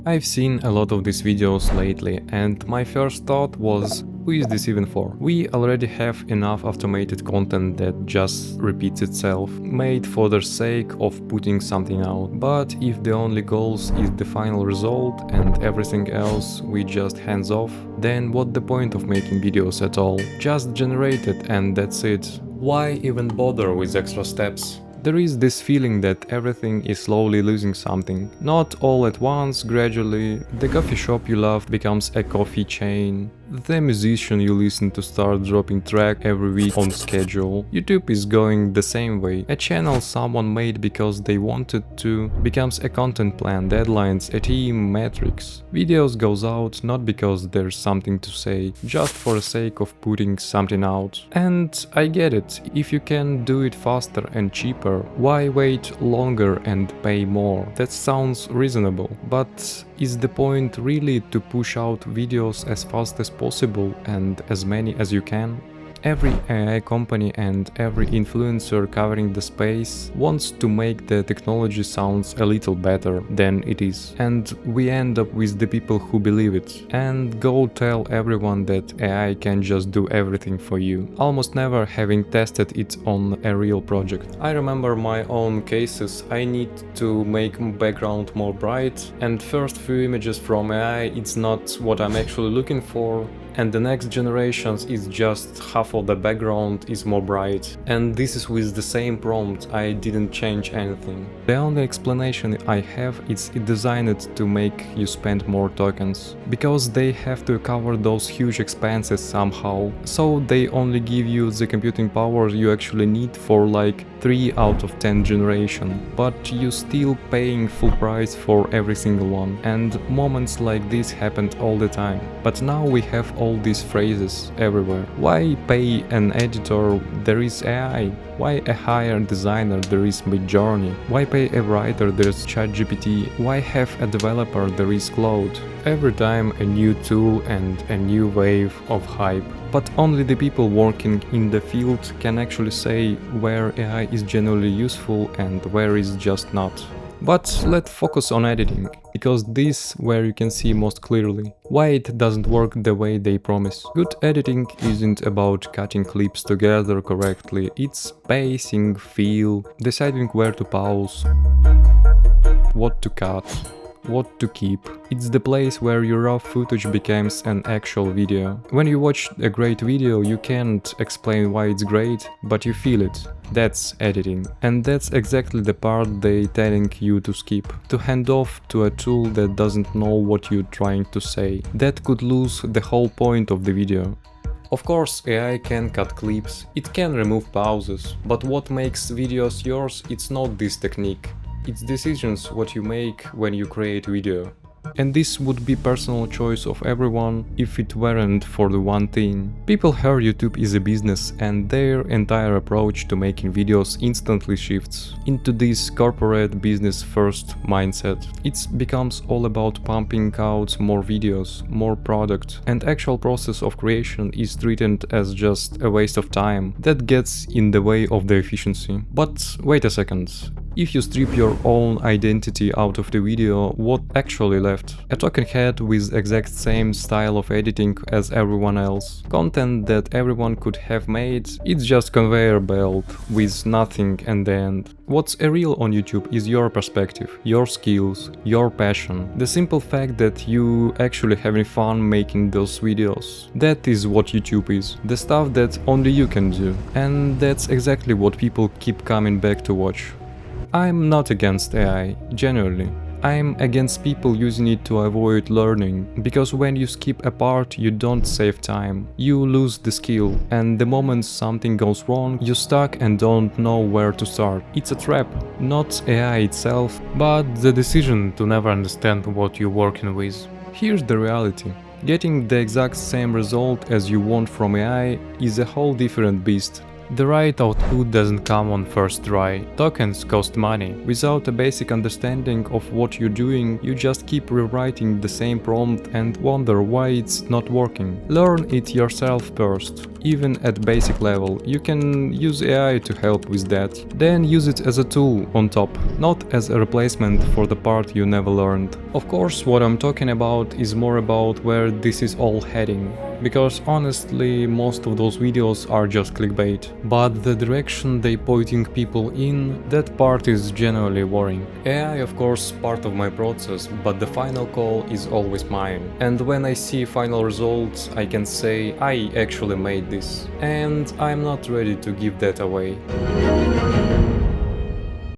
I've seen a lot of these videos lately, and my first thought was, who is this even for? We already have enough automated content that just repeats itself, made for the sake of putting something out. But if the only goals is the final result and everything else we just hands off, then what the point of making videos at all? Just generate it and that's it. Why even bother with extra steps? There is this feeling that everything is slowly losing something. Not all at once, gradually. The coffee shop you love becomes a coffee chain. The musician you listen to start dropping track every week on schedule. YouTube is going the same way. A channel someone made because they wanted to becomes a content plan, deadlines, a team, metrics. Videos goes out not because there's something to say, just for the sake of putting something out. And I get it, if you can do it faster and cheaper, why wait longer and pay more? That sounds reasonable, but is the point really to push out videos as fast as possible and as many as you can? Every AI company and every influencer covering the space wants to make the technology sounds a little better than it is. And we end up with the people who believe it and go tell everyone that AI can just do everything for you, almost never having tested it on a real project. I remember my own cases. I need to make background more bright, and first few images from AI, it's not what I'm actually looking for. And the next generations is just half of the background is more bright. And this is with the same prompt, I didn't change anything. The only explanation I have is it designed to make you spend more tokens, because they have to cover those huge expenses somehow. So they only give you the computing power you actually need for like 3 out of 10 generation, but you still paying full price for every single one. And moments like this happened all the time. But now we have all these phrases everywhere. Why pay an editor? There is AI. Why hire a designer? There is Midjourney. Why pay a writer? There's ChatGPT. Why have a developer? There is Claude. Every time a new tool and a new wave of hype. But only the people working in the field can actually say where AI is genuinely useful and where is just not. But let's focus on editing, because this where you can see most clearly why it doesn't work the way they promise. Good editing isn't about cutting clips together correctly, it's pacing, feel, deciding where to pause, what to cut, what to keep. It's the place where your raw footage becomes an actual video. When you watch a great video, you can't explain why it's great, but you feel it. That's editing. And that's exactly the part they telling you to skip. To hand off to a tool that doesn't know what you're trying to say. That could lose the whole point of the video. Of course, AI can cut clips, it can remove pauses, but what makes videos yours, it's not this technique. It's decisions what you make when you create video. And this would be personal choice of everyone if it weren't for the one thing. People hear YouTube is a business, and their entire approach to making videos instantly shifts into this corporate business first mindset. It becomes all about pumping out more videos, more product, and actual process of creation is treated as just a waste of time that gets in the way of the efficiency. But wait a second. If you strip your own identity out of the video, what actually left? A talking head with exact same style of editing as everyone else. Content that everyone could have made, it's just conveyor belt with nothing at the end. What's real on YouTube is your perspective, your skills, your passion. The simple fact that you actually having fun making those videos. That is what YouTube is. The stuff that only you can do. And that's exactly what people keep coming back to watch. I'm not against AI, genuinely. I'm against people using it to avoid learning, because when you skip a part you don't save time, you lose the skill, and the moment something goes wrong, you're stuck and don't know where to start. It's a trap, not AI itself, but the decision to never understand what you're working with. Here's the reality. Getting the exact same result as you want from AI is a whole different beast. The right output doesn't come on first try. Tokens cost money. Without a basic understanding of what you're doing, you just keep rewriting the same prompt and wonder why it's not working. Learn it yourself first. even at basic level, you can use AI to help with that. Then use it as a tool on top, not as a replacement for the part you never learned. Of course, what I'm talking about is more about where this is all heading, because honestly most of those videos are just clickbait. But the direction they pointing people in, that part is generally worrying. AI of course part of my process, but the final call is always mine. And when I see final results, I can say I actually made this. And I'm not ready to give that away.